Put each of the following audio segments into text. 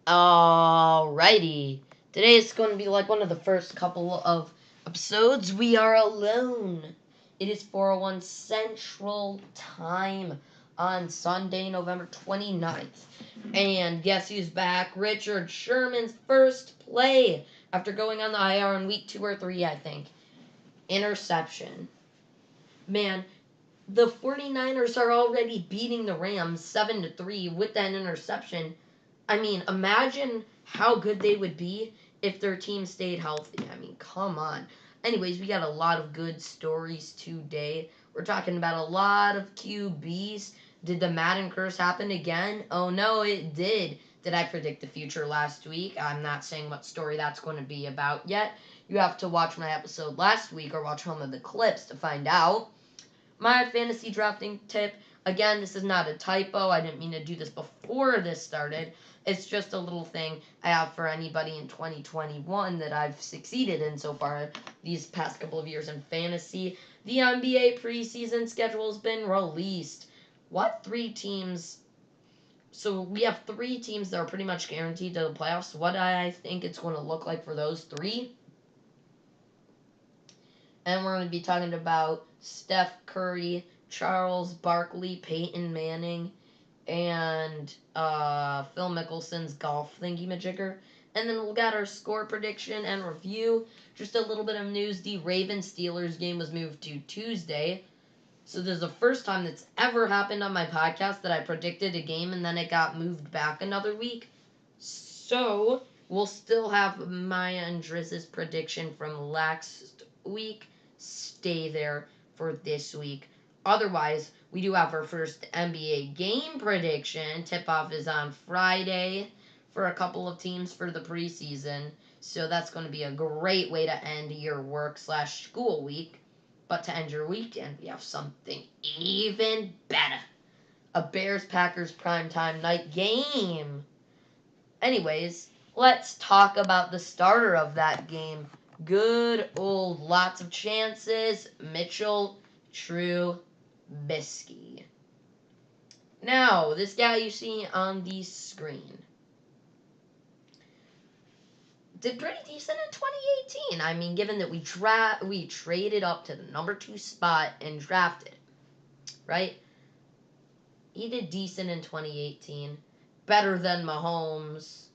Alrighty. Today is going to be like one of the first couple of episodes. We are alone. It is 4:01 Central Time on Sunday, November 29th. And guess who's back? Richard Sherman's first play after going on the IR in week 2 or 3, I think. Interception. Man, the 49ers are already beating the Rams 7-3 with that interception. I mean, imagine how good they would be if their team stayed healthy. I mean, come on. Anyways, we got a lot of good stories today. We're talking about a lot of QBs. Did the Madden curse happen again? Oh no, it did. Did I predict the future last week? I'm not saying what story that's going to be about yet. You have to watch my episode last week or watch home of the clips to find out. My fantasy drafting tip, again, this is not a typo. I didn't mean to do this before this started. It's just a little thing I have for anybody in 2021 that I've succeeded in so far these past couple of years in fantasy. The NBA preseason schedule has been released. What 3 teams? So we have 3 teams that are pretty much guaranteed to the playoffs. What I think it's going to look like for those 3. And we're going to be talking about Steph Curry, Charles Barkley, Peyton Manning, and Phil Mickelson's golf thingy-majigger. And then we'll get our score prediction and review. Just a little bit of news. The Ravens-Steelers game was moved to Tuesday. So this is the first time that's ever happened on my podcast that I predicted a game and then it got moved back another week. So we'll still have Maya and Drizz's prediction from last week stay there for this week. Otherwise, we do have our first NBA game prediction. Tip-off is on Friday for a couple of teams for the preseason. So that's going to be a great way to end your work/school week. But to end your weekend, we have something even better. A Bears-Packers primetime night game. Anyways, let's talk about the starter of that game. Good old lots of chances, Mitchell Trubisky. Now, this guy you see on the screen did pretty decent in 2018. I mean, given that we traded up to the number 2 spot and drafted, right? He did decent in 2018. Better than Mahomes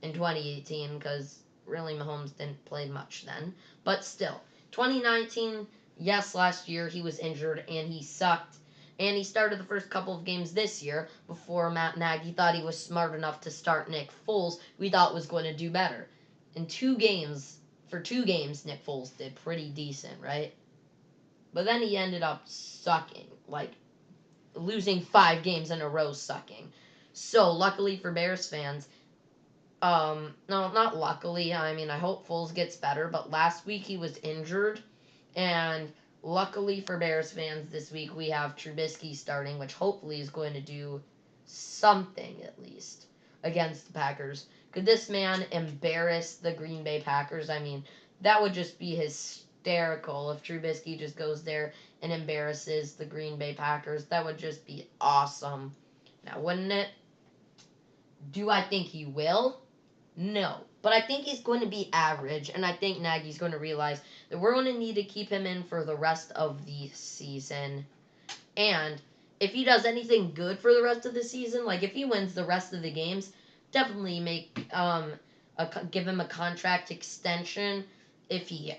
in 2018 because really Mahomes didn't play much then. But still, 2019, yes, last year he was injured and he sucked. And he started the first couple of games this year before Matt Nagy thought he was smart enough to start Nick Foles, we thought was going to do better. In 2 games, Nick Foles did pretty decent, right? But then he ended up sucking, like losing 5 games in a row sucking. So, luckily for Bears fans, no, not luckily. I mean, I hope Foles gets better, but last week he was injured, and luckily for Bears fans, this week we have Trubisky starting, which hopefully is going to do something at least against the Packers. Could this man embarrass the Green Bay Packers? I mean, that would just be hysterical if Trubisky just goes there and embarrasses the Green Bay Packers. That would just be awesome. Now, wouldn't it? Do I think he will? No. But I think he's going to be average, and I think Nagy's going to realize that we're going to need to keep him in for the rest of the season. And if he does anything good for the rest of the season, like if he wins the rest of the games, definitely give him a contract extension. If he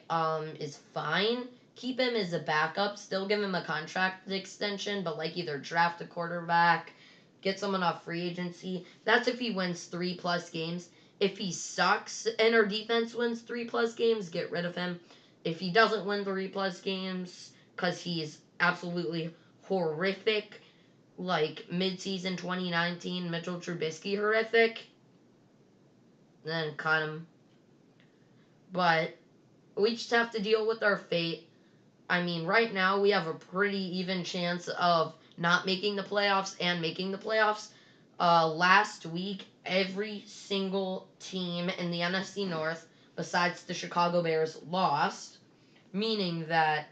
is fine, keep him as a backup. Still give him a contract extension, but like either draft a quarterback, get someone off free agency. That's if he wins 3+ games. If he sucks and our defense wins 3+ games, get rid of him. If he doesn't win 3+ games because he's absolutely horrific, like mid-season 2019 Mitchell Trubisky horrific, then cut him. But we just have to deal with our fate. I mean, right now we have a pretty even chance of not making the playoffs and making the playoffs. Last week, every single team in the NFC North, besides the Chicago Bears, lost, meaning that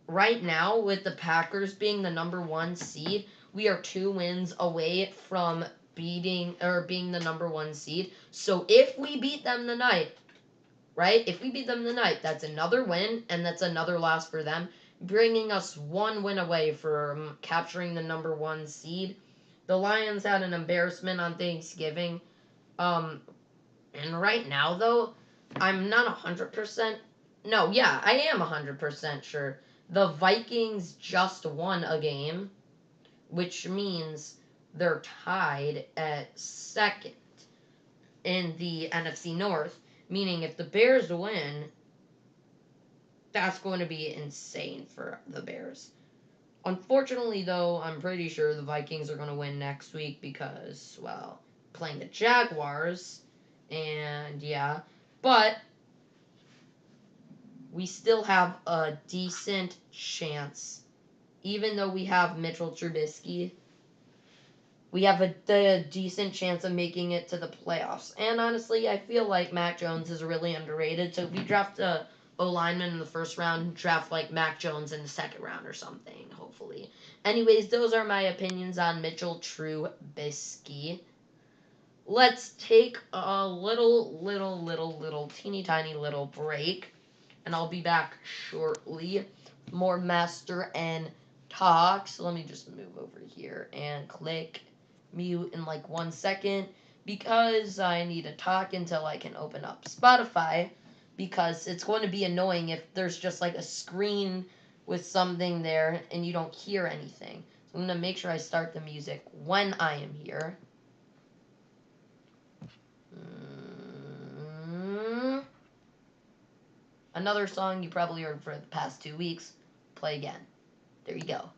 right now, with the Packers being the number 1 seed, we are 2 wins away from being the number 1 seed. So if we beat them tonight, right? If we beat them tonight, that's another win, and that's another loss for them, bringing us 1 win away from capturing the number 1 seed. The Lions had an embarrassment on Thanksgiving. And right now, though, I'm not 100%. No, yeah, I am 100% sure. The Vikings just won a game, which means they're tied at second in the NFC North, meaning if the Bears win, that's going to be insane for the Bears. Unfortunately, though, I'm pretty sure the Vikings are going to win next week because, well, playing the Jaguars, and yeah, but we still have a decent chance, even though we have Mitchell Trubisky. We have a decent chance of making it to the playoffs. And honestly, I feel like Mac Jones is really underrated. So if we draft a O-lineman in the first round, draft like Mac Jones in the second round or something, hopefully. Anyways, those are my opinions on Mitchell Trubisky. Let's take a little, teeny tiny little break. And I'll be back shortly. More Master and Talk. So let me just move over here and click mute in like 1 second because I need to talk until I can open up Spotify, because it's going to be annoying if there's just like a screen with something there and you don't hear anything. So I'm going to make sure I start the music when I am here. Another song you probably heard for the past 2 weeks. Play again. There you go.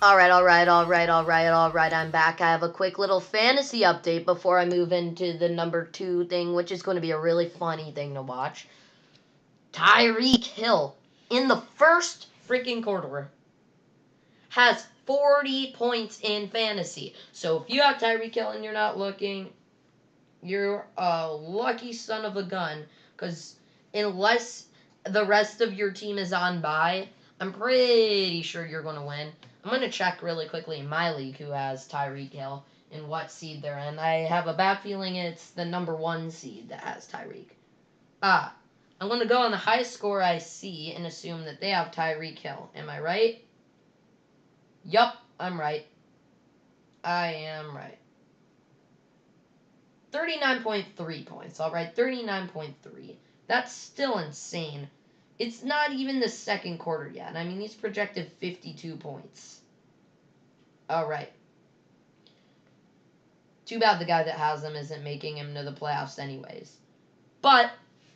All right. I'm back. I have a quick little fantasy update before I move into the number 2 thing, which is going to be a really funny thing to watch. Tyreek Hill, in the first freaking quarter, has 40 points in fantasy. So if you have Tyreek Hill and you're not looking, you're a lucky son of a gun, because unless the rest of your team is on bye, I'm pretty sure you're going to win. I'm going to check really quickly in my league who has Tyreek Hill and what seed they're in. I have a bad feeling it's the number 1 seed that has Tyreek. I'm going to go on the highest score I see and assume that they have Tyreek Hill. Am I right? Yup, I'm right. I am right. 39.3 points, alright? 39.3. That's still insane. It's not even the second quarter yet. I mean, he's projected 52 points. Alright. Too bad the guy that has them isn't making him to the playoffs anyways. But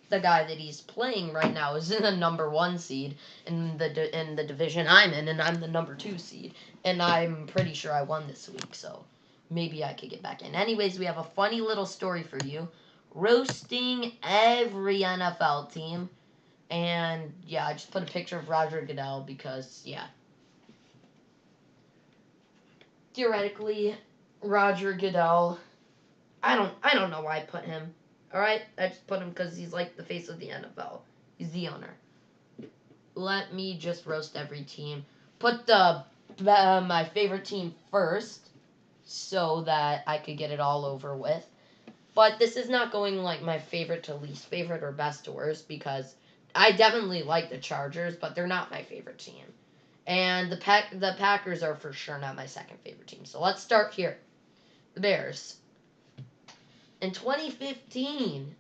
the guy that he's playing right now is in the number 1 seed in the division I'm in, and I'm the number 2 seed, and I'm pretty sure I won this week, so maybe I could get back in. Anyways, we have a funny little story for you. Roasting every NFL team. And yeah, I just put a picture of Roger Goodell because yeah. Theoretically, Roger Goodell, I don't know why I put him. Alright? I just put him because he's like the face of the NFL. He's the owner. Let me just roast every team. Put the my favorite team first so that I could get it all over with. But this is not going like my favorite to least favorite or best to worst because I definitely like the Chargers, but they're not my favorite team. And the Packers are for sure not my second favorite team. So let's start here. The Bears. In 2015,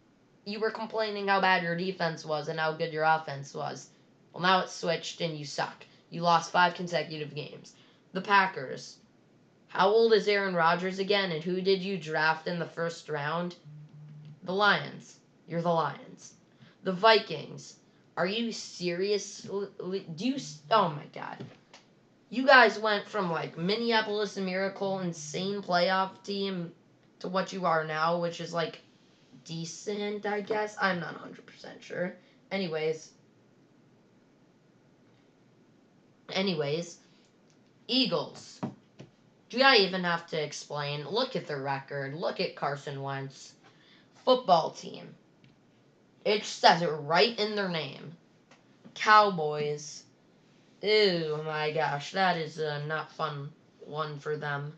you were complaining how bad your defense was and how good your offense was. Well, now it's switched and you suck. You lost 5 consecutive games. The Packers. How old is Aaron Rodgers again, and who did you draft in the first round? The Lions. You're the Lions. The Vikings. Are you serious? Oh my God. You guys went from like Minneapolis Miracle, insane playoff team, to what you are now, which is like decent, I guess. I'm not 100% sure. Anyways, Eagles. Do I even have to explain? Look at the record. Look at Carson Wentz. Football team. It says it right in their name. Cowboys. Ew, my gosh. That is a not fun one for them.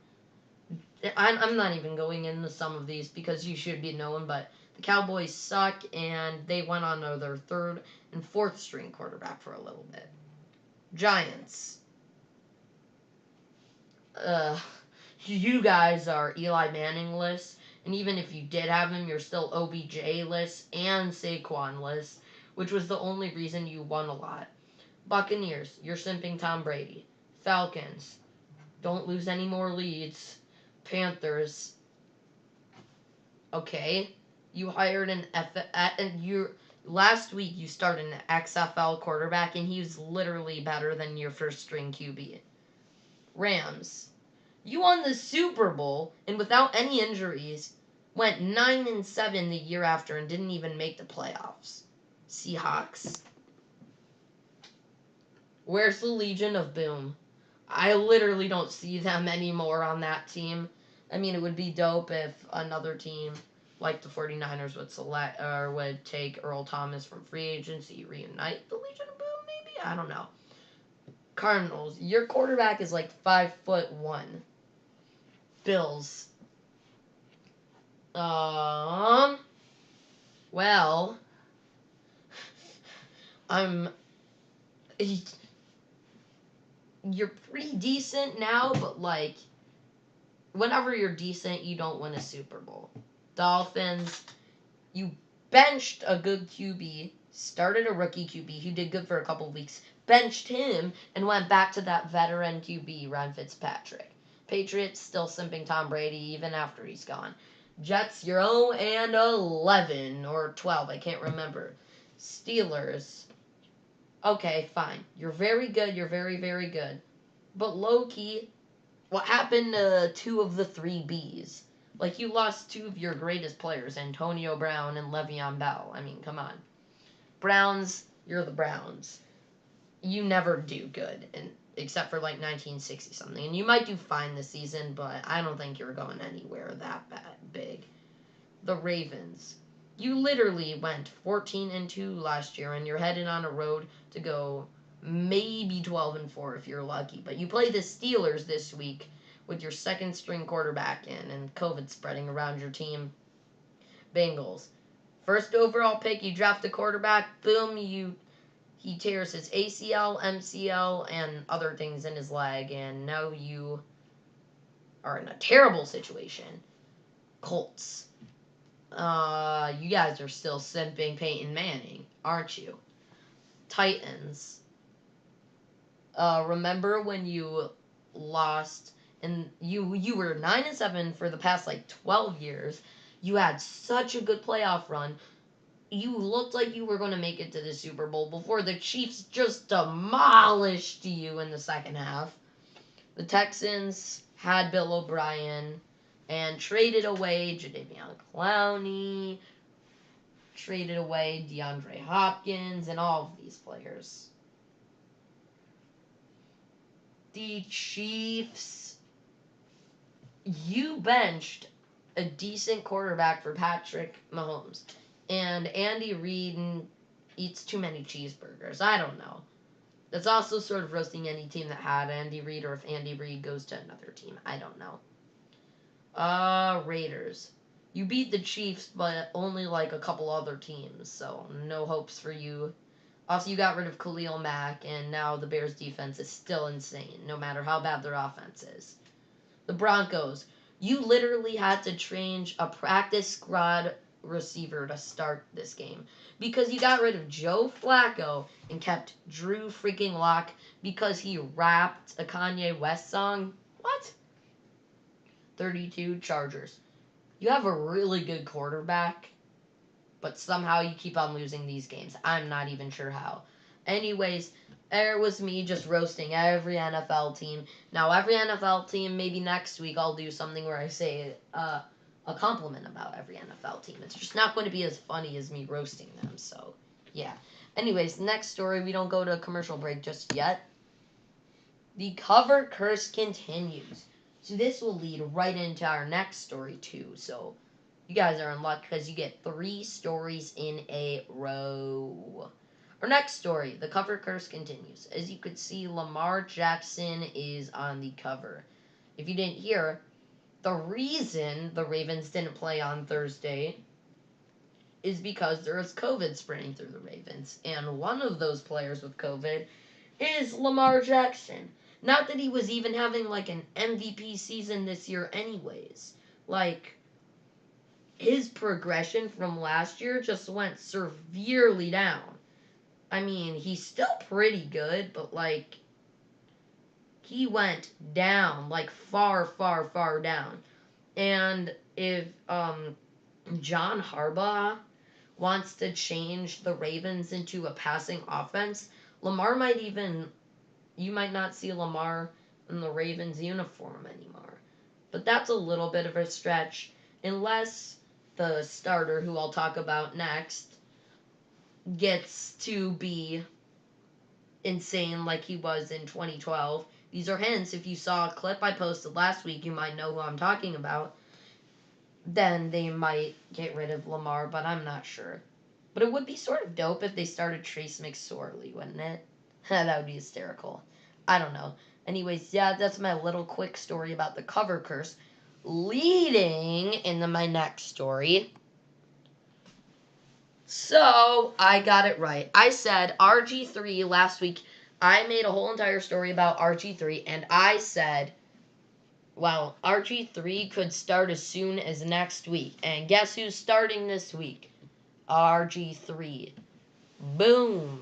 I'm not even going into some of these because you should be knowing, but the Cowboys suck, and they went on to their 3rd and 4th string quarterback for a little bit. Giants. You guys are Eli Manning-less, and even if you did have him, you're still OBJ-less and Saquon-less, which was the only reason you won a lot. Buccaneers, you're simping Tom Brady. Falcons, don't lose any more leads. Panthers, okay, you hired last week you started an XFL quarterback, and he was literally better than your first string QB. Rams, you won the Super Bowl, and without any injuries, went 9-7 the year after and didn't even make the playoffs. Seahawks. Where's the Legion of Boom? I literally don't see them anymore on that team. I mean, it would be dope if another team like the 49ers would take Earl Thomas from free agency, reunite the Legion of Boom, maybe? I don't know. Cardinals, your quarterback is like 5'1". Bills. Well, you're pretty decent now, but like, whenever you're decent, you don't win a Super Bowl. Dolphins, you benched a good QB, started a rookie QB who did good for a couple of weeks, benched him, and went back to that veteran QB, Ryan Fitzpatrick. Patriots, still simping Tom Brady even after he's gone. Jets, you're 0-11 or 12, I can't remember. Steelers, okay, fine. You're very good, you're very, very good. But low-key, what happened to 2 of the 3 Bs? Like, you lost 2 of your greatest players, Antonio Brown and Le'Veon Bell. I mean, come on. Browns, you're the Browns. You never do good, except for like 1960-something. And you might do fine this season, but I don't think you're going anywhere that big. The Ravens. You literally went 14-2 last year, and you're headed on a road to go maybe 12-4 if you're lucky. But you play the Steelers this week with your second string quarterback in and COVID spreading around your team. Bengals. First overall pick, you draft a quarterback, boom, he tears his ACL, MCL, and other things in his leg, and now you are in a terrible situation. Colts. You guys are still simping Peyton Manning, aren't you? Titans. Remember when you lost and you were 9-7 for the past like 12 years. You had such a good playoff run. you looked like you were going to make it to the Super Bowl before the Chiefs just demolished you in the second half. The Texans had Bill O'Brien and traded away Jadeveon Clowney, traded away DeAndre Hopkins, and all of these players. The Chiefs, you benched a decent quarterback for Patrick Mahomes, and Andy Reid eats too many cheeseburgers. I don't know. That's also sort of roasting any team that had Andy Reid, or if Andy Reid goes to another team. I don't know. Raiders. You beat the Chiefs, but only like a couple other teams, so no hopes for you. Also, you got rid of Khalil Mack, and now the Bears' defense is still insane, no matter how bad their offense is. The Broncos. You literally had to change a practice squad receiver to start this game because you got rid of Joe Flacco and kept Drew freaking Lock because he rapped a Kanye West song. What? 32 Chargers. You have a really good quarterback, but somehow you keep on losing these games. I'm not even sure how. Anyways, there was me just roasting every NFL team. Now, every NFL team, maybe next week I'll do something where I say a compliment about every NFL team. It's just not going to be as funny as me roasting them, so yeah. Anyways, next story, we don't go to a commercial break just yet. The cover curse continues. So this will lead right into our next story too, so you guys are in luck because you get 3 stories in a row. Our next story, the cover curse continues. As you could see, Lamar Jackson is on the cover. If you didn't hear, the reason the Ravens didn't play on Thursday is because there is COVID spreading through the Ravens. And one of those players with COVID is Lamar Jackson. Not that he was even having like an MVP season this year anyways. Like, his progression from last year just went severely down. I mean, he's still pretty good, but like, he went down, like far, far, far down. And if John Harbaugh wants to change the Ravens into a passing offense, you might not see Lamar in the Ravens uniform anymore. But that's a little bit of a stretch, unless the starter, who I'll talk about next, gets to be insane like he was in 2012. These are hints. If you saw a clip I posted last week, you might know who I'm talking about. Then they might get rid of Lamar, but I'm not sure. But it would be sort of dope if they started Trace McSorley, wouldn't it? That would be hysterical. I don't know. Anyways, yeah, that's my little quick story about the cover curse. Leading into my next story. So, I got it right. I said RG3 last week. I made a whole entire story about RG3, and I said, well, RG3 could start as soon as next week. And guess who's starting this week? RG3. Boom.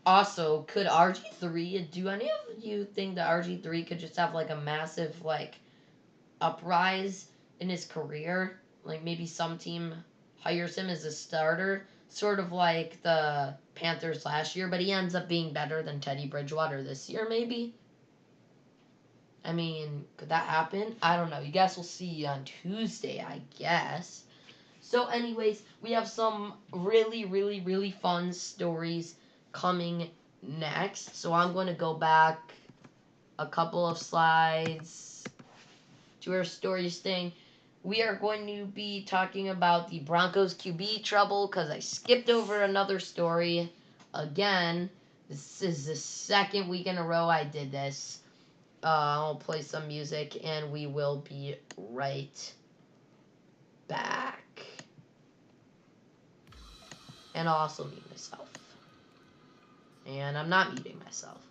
Also, could RG3, do any of you think that RG3 could just have like a massive like uprise in his career? Like maybe some team hires him as a starter, sort of like the Panthers last year, but he ends up being better than Teddy Bridgewater this year maybe? I mean, could that happen? I don't know. You guys will see on Tuesday, I guess. So anyways, we have some really, really, really fun stories coming next. So I'm going to go back a couple of slides to our stories thing. We are going to be talking about the Broncos QB trouble because I skipped over another story again. This is the second week in a row I did this. I'll play some music and we will be right back. And I'll also mute myself. And I'm not muting myself.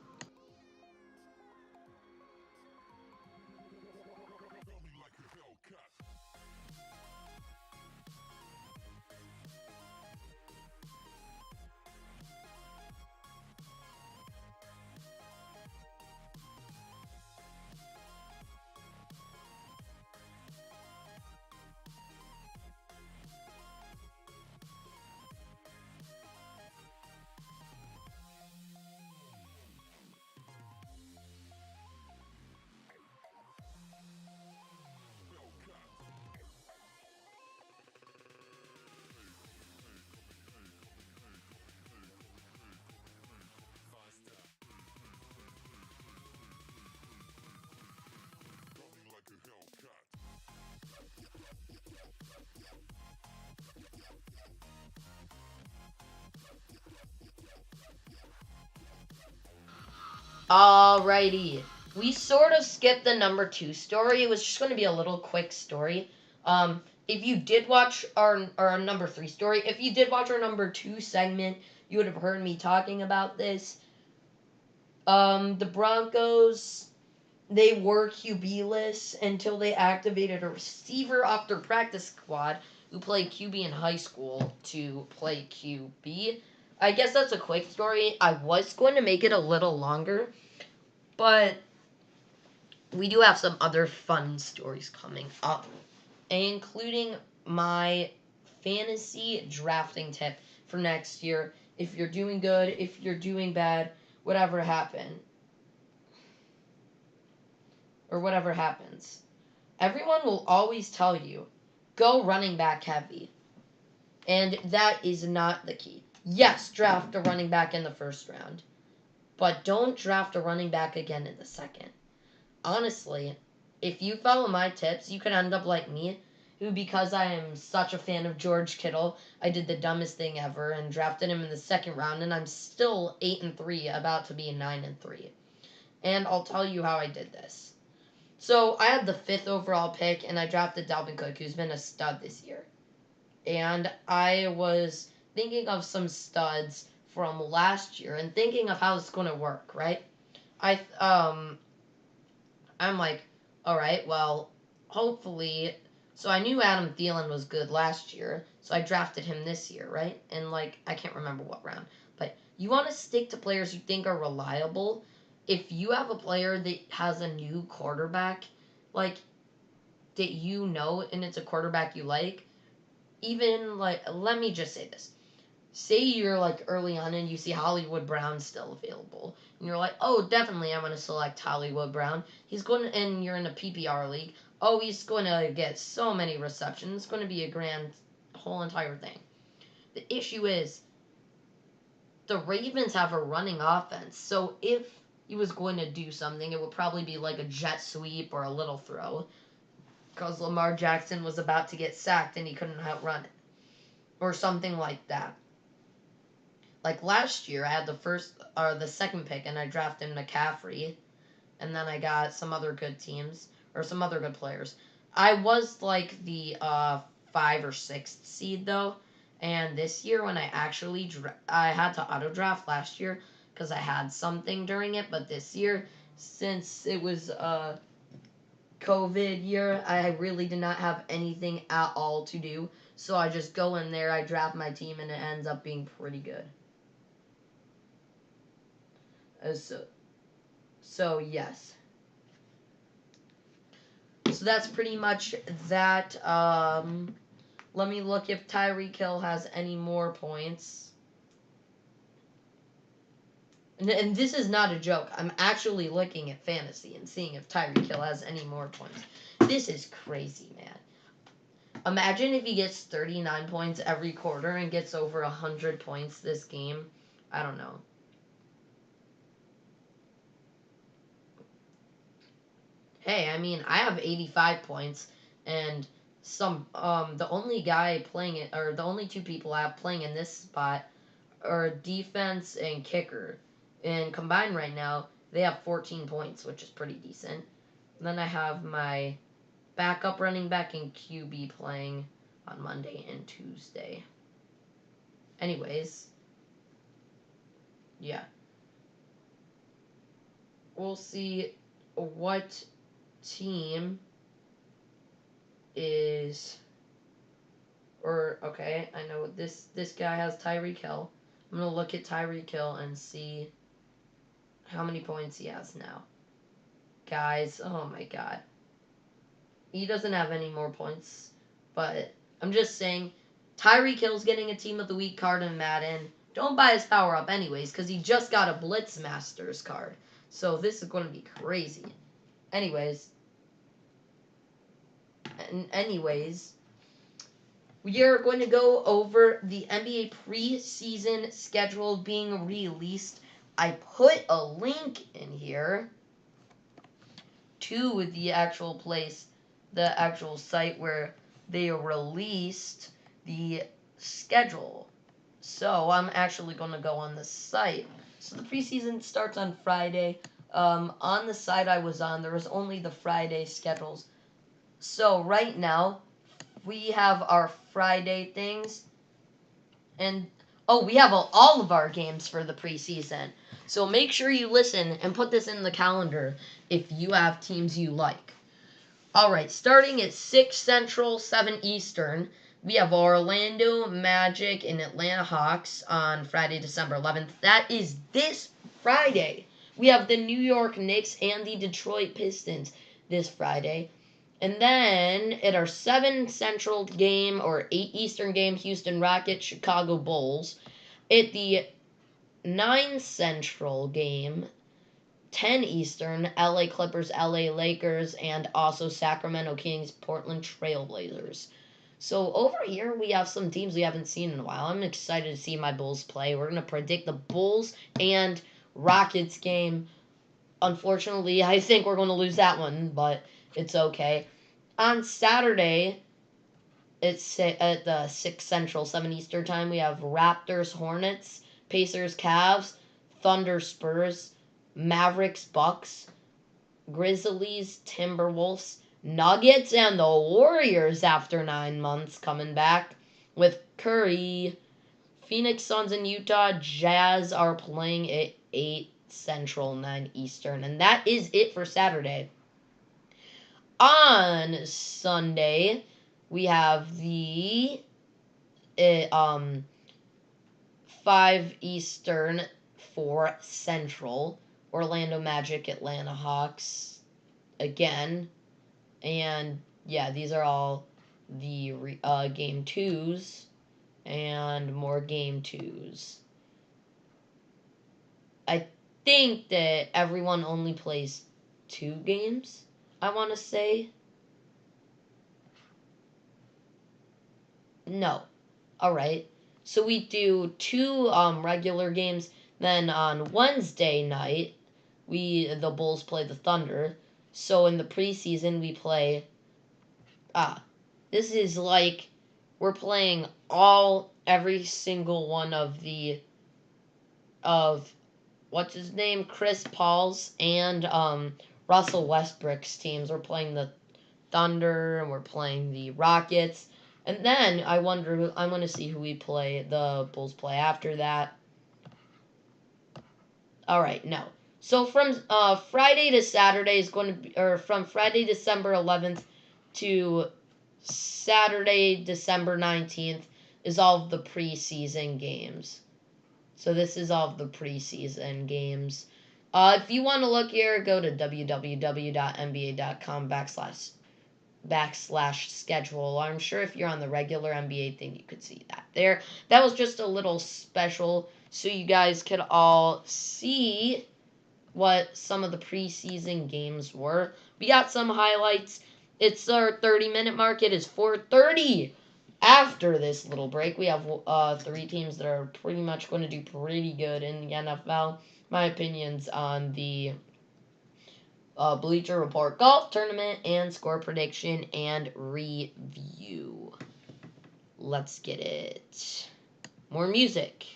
Alrighty. We sort of skipped the number 2 story. It was just going to be a little quick story. If you did watch our number 3 story, if you did watch our number 2 segment, you would have heard me talking about this. The Broncos, they were QB-less until they activated a receiver off their practice squad who played QB in high school to play QB. I guess that's a quick story. I was going to make it a little longer, but we do have some other fun stories coming up, including my fantasy drafting tip for next year. If you're doing good, if you're doing bad, whatever happens, everyone will always tell you, go running back heavy. And that is not the key. Yes, draft a running back in the first round, but don't draft a running back again in the second. Honestly, if you follow my tips, you could end up like me, who, because I am such a fan of George Kittle, I did the dumbest thing ever and drafted him in the second round, and I'm still 8-3, about to be 9-3. And I'll tell you how I did this. So I had the 5th overall pick, and I drafted Dalvin Cook, who's been a stud this year. And I was thinking of some studs from last year and thinking of how it's going to work, right? I'm like, all right, well, hopefully. So I knew Adam Thielen was good last year, so I drafted him this year, right? And like, I can't remember what round, but you want to stick to players you think are reliable. If you have a player that has a new quarterback, like, that you know, and it's a quarterback you like, even, like, let me just say this. Say you're, like, early on and you see Hollywood Brown still available, and you're like, oh, definitely I'm going to select Hollywood Brown. He's going to, and you're in a PPR league, oh, he's going to get so many receptions. It's going to be a grand whole entire thing. The issue is the Ravens have a running offense, so if he was going to do something, it would probably be like a jet sweep or a little throw, because Lamar Jackson was about to get sacked and he couldn't outrun it, or something like that. Like last year, I had the second pick, and I drafted McCaffrey, and then I got some other good teams, or some other good players. I was like the 5th or 6th seed though, and this year when I actually I had to auto draft last year because I had something during it, but this year, since it was COVID year, I really did not have anything at all to do, so I just go in there, I draft my team, and it ends up being pretty good. So yes. So that's pretty much that. Let me look if Tyreek Hill has any more points. And this is not a joke. I'm actually looking at fantasy and seeing if Tyreek Hill has any more points. This is crazy, man. Imagine if he gets 39 points every quarter and gets over 100 points this game. I don't know. Hey, I mean, I have 85 points, and the only guy playing it, or the only 2 people I have playing in this spot are defense and kicker. And combined right now, they have 14 points, which is pretty decent. And then I have my backup running back and QB playing on Monday and Tuesday. Anyways, yeah. We'll see what team is, or okay, I know this guy has Tyreek Hill. I'm gonna look at Tyreek Hill and see how many points he has now. Guys, oh my god. He doesn't have any more points, but I'm just saying, Tyreek Hill's getting a Team of the Week card in Madden. Don't buy his power up anyways, because he just got a Blitzmasters card. So this is going to be crazy. Anyways, we are going to go over the NBA preseason schedule being released. I put a link in here to the actual place, the actual site where they released the schedule. So I'm actually going to go on the site. So the preseason starts on Friday. On the site I was on, there was only the Friday schedules. So right now, we have our Friday things, and we have all of our games for the preseason. So make sure you listen and put this in the calendar if you have teams you like. All right, starting at 6 Central, 7 Eastern, we have Orlando Magic and Atlanta Hawks on Friday, December 11th. That is this Friday. We have the New York Knicks and the Detroit Pistons this Friday. And then at our 7 Central game or 8 Eastern game, Houston Rockets, Chicago Bulls. At the 9 Central game, 10 Eastern, LA Clippers, LA Lakers, and also Sacramento Kings, Portland Trailblazers. So over here, we have some teams we haven't seen in a while. I'm excited to see my Bulls play. We're going to predict the Bulls and Rockets game. Unfortunately, I think we're going to lose that one, but it's okay. On Saturday, it's at the 6 Central, 7 Eastern time, we have Raptors, Hornets, Pacers, Cavs, Thunder, Spurs, Mavericks, Bucks, Grizzlies, Timberwolves, Nuggets, and the Warriors after 9 months coming back with Curry. Phoenix Suns and Utah Jazz are playing at 8 Central, 9 Eastern. And that is it for Saturday. On Sunday, we have the 5 Eastern, 4 Central, Orlando Magic, Atlanta Hawks again. And yeah, these are all the game 2s and more game 2s. I think that everyone only plays 2 games, I want to say. No. Alright. So we do 2 regular games. Then on Wednesday night, the Bulls play the Thunder. So in the preseason, we play... this is like... We're playing every single one of what's his name? Chris Paul's and Russell Westbrook's teams. We're playing the Thunder, and we're playing the Rockets. And then I want to see who the Bulls play after that. All right, no. So from Friday to Saturday is going to be, or from Friday, December 11th to Saturday, December 19th is all of the preseason games. So this is all of the preseason games. If you want to look here, go to www.nba.com/schedule. I'm sure if you're on the regular NBA thing, you could see that there. That was just a little special so you guys could all see what some of the preseason games were. We got some highlights. It's our 30-minute mark. It is 4:30. After this little break, we have 3 teams that are pretty much going to do pretty good in the NFL. My opinions on the Bleacher Report golf tournament and score prediction and review. Let's get it. More music.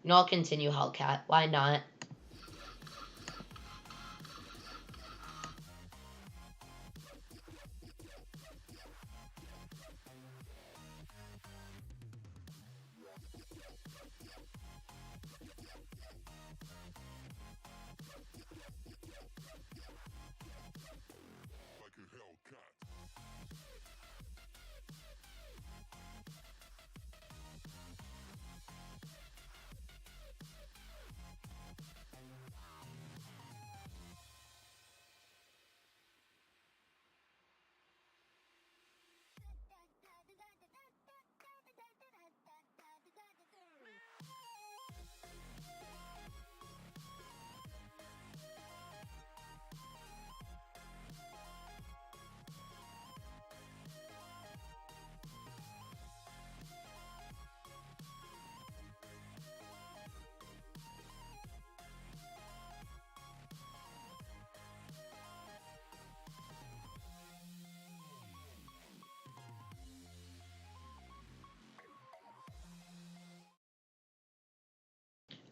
And I'll continue Hellcat. Why not?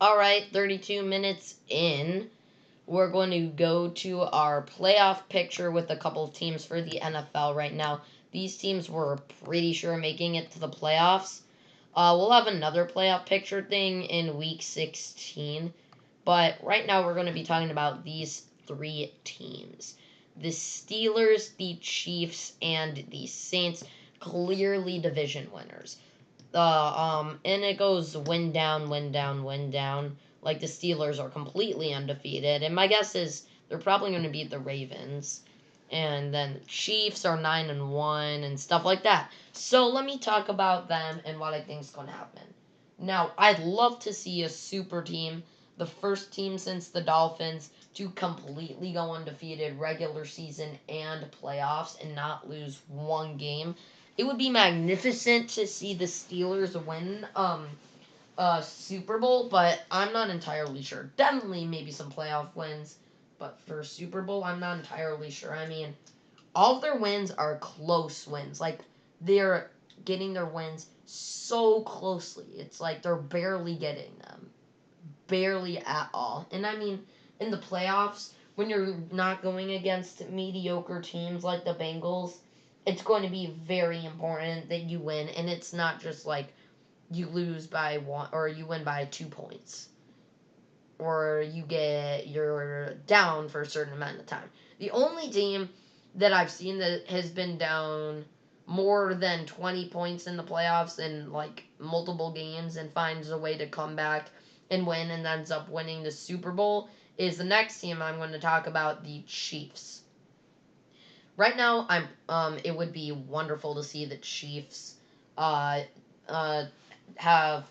All right, 32 minutes in. we're going to go to our playoff picture with a couple of teams for the NFL right now. These teams were pretty sure making it to the playoffs. We'll have another playoff picture thing in week 16. But right now we're going to be talking about these three teams. The Steelers, the Chiefs, and the Saints, clearly division winners. And it goes win down, win down, win down. Like the Steelers are completely undefeated, and my guess is they're probably going to beat the Ravens. And then the Chiefs are 9-1 and stuff like that. So let me talk about them and what I think is going to happen. Now, I'd love to see a super team, the first team since the Dolphins, to completely go undefeated regular season and playoffs and not lose one game. It would be magnificent to see the Steelers win Super Bowl, but I'm not entirely sure. Definitely maybe some playoff wins, but for Super Bowl, I'm not entirely sure. I mean, all of their wins are close wins. Like, they're getting their wins so closely. It's like they're barely getting them. Barely at all. And I mean, in the playoffs, when you're not going against mediocre teams like the Bengals, it's going to be very important that you win. And it's not just like you lose by one or you win by 2 points. Or you're down for a certain amount of time. The only team that I've seen that has been down more than 20 points in the playoffs in like multiple games and finds a way to come back and win and ends up winning the Super Bowl is the next team I'm going to talk about, the Chiefs. Right now, it would be wonderful to see the Chiefs have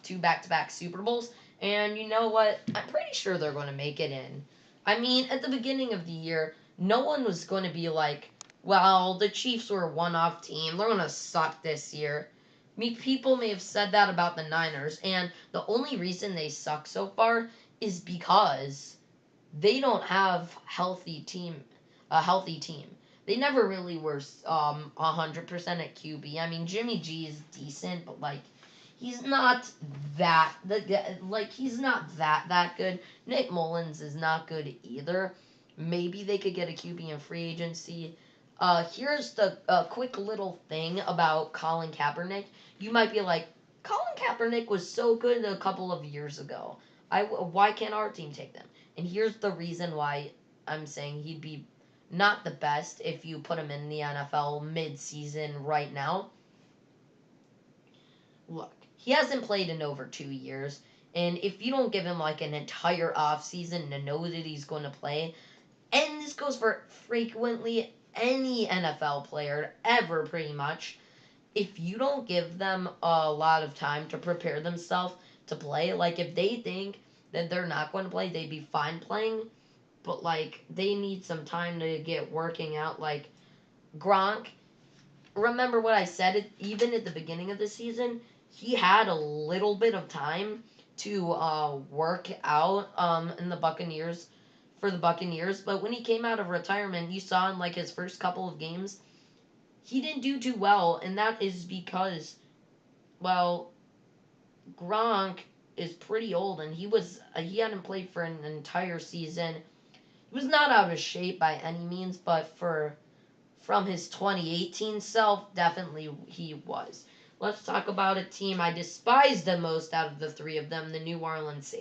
2 back-to-back Super Bowls. And you know what? I'm pretty sure they're going to make it in. I mean, at the beginning of the year, no one was going to be like, well, the Chiefs were a one-off team. They're going to suck this year. People may have said that about the Niners, and the only reason they suck so far is because they don't have a healthy team. They never really were 100% at QB. I mean, Jimmy G is decent, but like he's not he's not that good. Nick Mullins is not good either. Maybe they could get a QB in free agency. Here's the quick little thing about Colin Kaepernick. You might be like, Colin Kaepernick was so good a couple of years ago. Why can't our team take them? And here's the reason why I'm saying he'd be not the best if you put him in the NFL mid-season right now. Look, he hasn't played in over 2 years, and if you don't give him like an entire offseason to know that he's going to play, and this goes for frequently any NFL player ever pretty much, if you don't give them a lot of time to prepare themselves to play, like if they think that they're not going to play, they'd be fine playing, but like they need some time to get working out. Like Gronk, remember what I said even at the beginning of the season, he had a little bit of time to work out in the Buccaneers for the Buccaneers, but when he came out of retirement, you saw in like his first couple of games, he didn't do too well, and that is because, well, Gronk is pretty old, and he hadn't played for an entire season. He was not out of shape by any means, but from his 2018 self, definitely he was. Let's talk about a team I despise the most out of the three of them, the New Orleans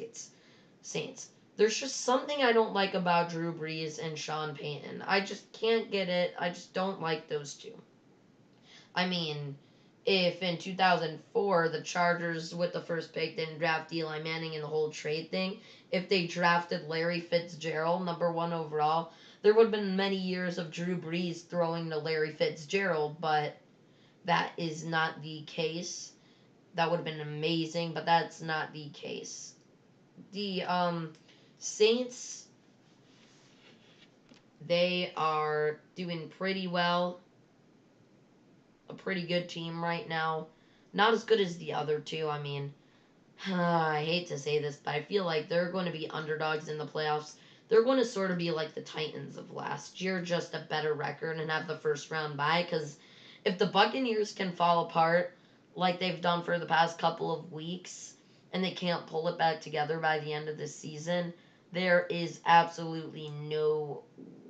Saints. There's just something I don't like about Drew Brees and Sean Payton. I just can't get it. I just don't like those two. I mean, if in 2004 the Chargers with the first pick didn't draft Eli Manning and the whole trade thing, if they drafted Larry Fitzgerald number 1 overall, there would have been many years of Drew Brees throwing to Larry Fitzgerald, but that is not the case. That would have been amazing, but that's not the case. The Saints, they are doing pretty well. A pretty good team right now. Not as good as the other two. I mean, I hate to say this, but I feel like they're going to be underdogs in the playoffs. They're going to sort of be like the Titans of last year, just a better record and have the first round bye. Because if the Buccaneers can fall apart like they've done for the past couple of weeks and they can't pull it back together by the end of the season, There is absolutely no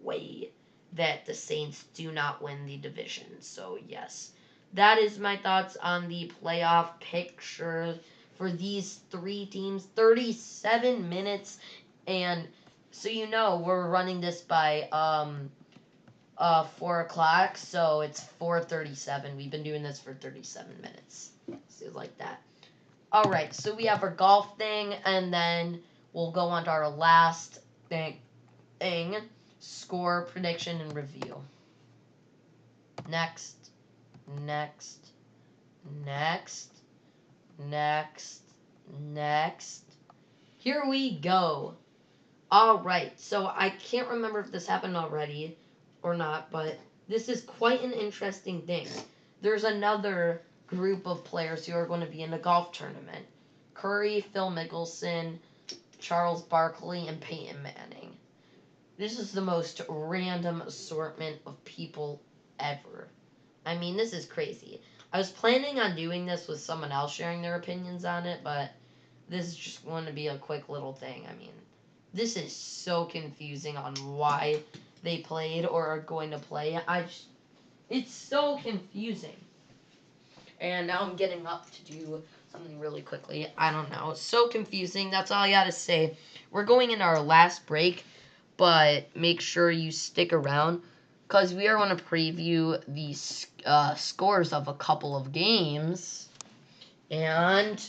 way that the Saints do not win the division. So, yes, that is my thoughts on the playoff picture for these three teams. 37 minutes. And so, we're running this by 4 o'clock. So, it's 4:37. We've been doing this for 37 minutes. So, like that. All right, so we have our golf thing, and then we'll go on to our last thing, score, prediction, and review. Next, next, next, next, next. Here we go. All right, so I can't remember if this happened already or not, but this is quite an interesting thing. There's another group of players who are going to be in the golf tournament. Curry, Phil Mickelson, Charles Barkley, and Peyton Manning. This is the most random assortment of people ever. I mean, this is crazy. I was planning on doing this with someone else sharing their opinions on it, but this is just going to be a quick little thing. I mean, this is so confusing on why they played or are going to play. It's so confusing. And now I'm getting up to do something really quickly. I don't know. It's so confusing. That's all I got to say. We're going in our last break, but make sure you stick around because we are going to preview the scores of a couple of games, and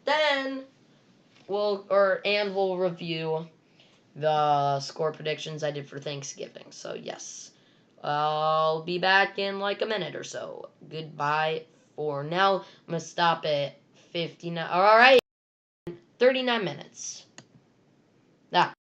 then we'll review the score predictions I did for Thanksgiving. So yes, I'll be back in like a minute or so. Goodbye for now. I'm gonna stop at 59. All right, 39 minutes. That.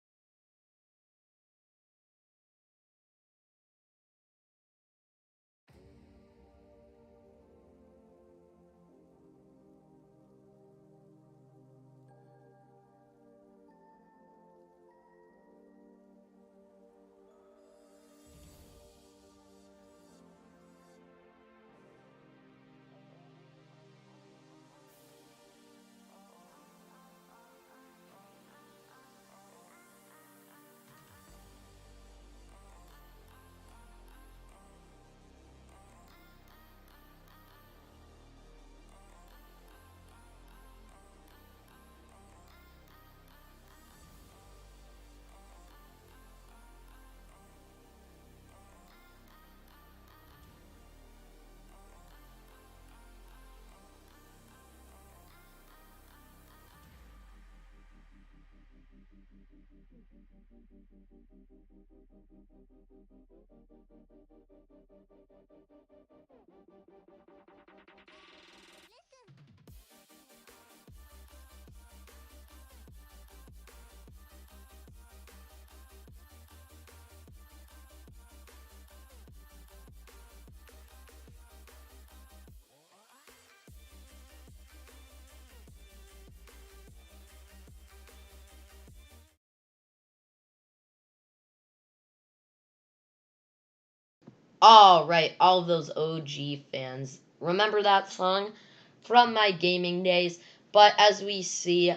All right, all of those OG fans. Remember that song from my gaming days? But as we see,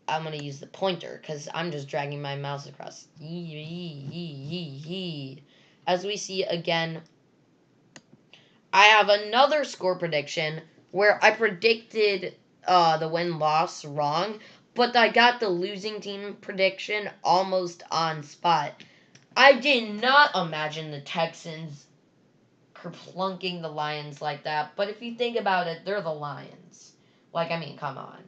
I'm going to use the pointer because I'm just dragging my mouse across. As we see again, I have another score prediction where I predicted the win-loss wrong, but I got the losing team prediction almost on spot. I did not imagine the Texans kerplunking the Lions like that, but if you think about it, they're the Lions. Like, I mean, come on.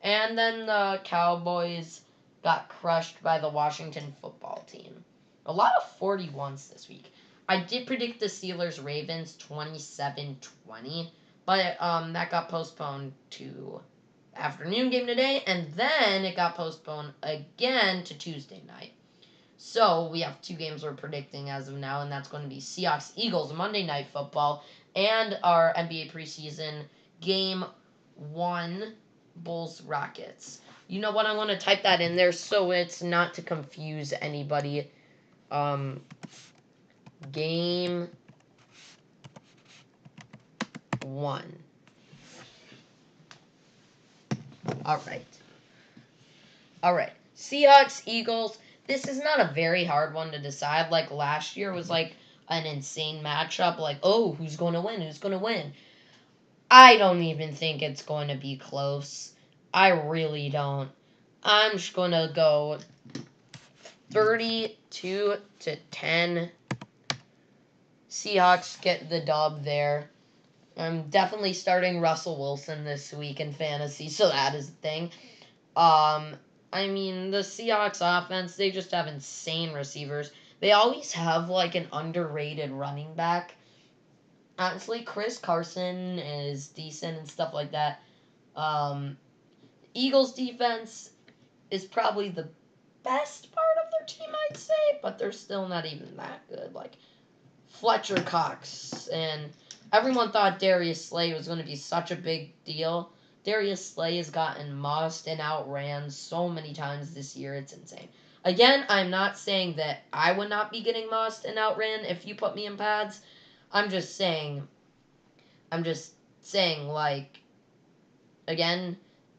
And then the Cowboys got crushed by the Washington football team. A lot of 41s this week. I did predict the Steelers-Ravens 27-20, but that got postponed to afternoon game today, and then it got postponed again to Tuesday night. So we have two games we're predicting as of now, and that's going to be Seahawks-Eagles Monday Night Football and our NBA preseason game 1, Bulls-Rockets. You know what? I want to type that in there so it's not to confuse anybody. Game 1. All right. Seahawks, Eagles. This is not a very hard one to decide. Like last year was like an insane matchup. Like, oh, who's going to win? Who's going to win? I don't even think it's going to be close. I really don't. I'm just going to go 32-10. Seahawks get the dub there. I'm definitely starting Russell Wilson this week in fantasy, so that is the thing. I mean, the Seahawks offense, they just have insane receivers. They always have, like, an underrated running back. Honestly, Chris Carson is decent and stuff like that. Eagles defense is probably the best part of their team, I'd say, but they're still not even that good. Like, Fletcher Cox, and everyone thought Darius Slay was going to be such a big deal. Darius Slay has gotten mussed and outran so many times this year. It's insane. Again, I'm not saying that I would not be getting mussed and outran if you put me in pads. I'm just saying, like, again,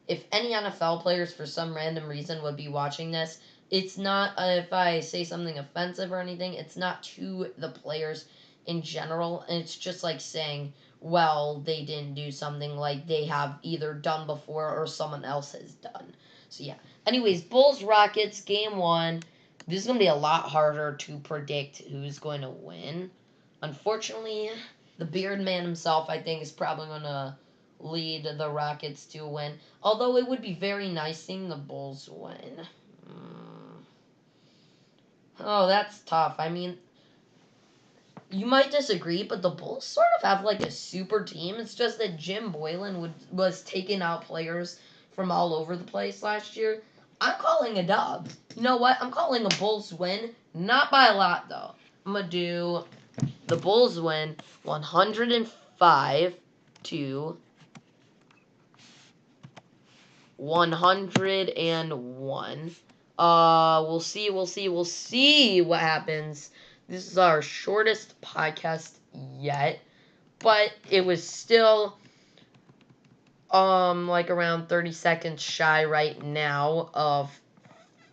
if any NFL players for some random reason would be watching this, it's not, if I say something offensive or anything, it's not to the players in general. It's just like saying, well, they didn't do something like they have either done before or someone else has done. So, yeah. Anyways, Bulls-Rockets, game 1. This is going to be a lot harder to predict who's going to win. Unfortunately, the Beard Man himself, I think, is probably going to lead the Rockets to a win. Although it would be very nice seeing the Bulls win. Oh, that's tough. I mean, you might disagree, but the Bulls sort of have like a super team. It's just that Jim Boylan was taking out players from all over the place last year. I'm calling a dub. You know what? I'm calling a Bulls win. Not by a lot, though. I'm going to do the Bulls win 105 to 101. We'll see what happens. This is our shortest podcast yet, but it was still like around 30 seconds shy right now of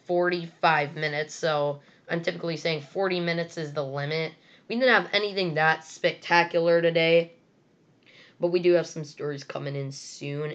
45 minutes. So I'm typically saying 40 minutes is the limit. We didn't have anything that spectacular today, but we do have some stories coming in soon.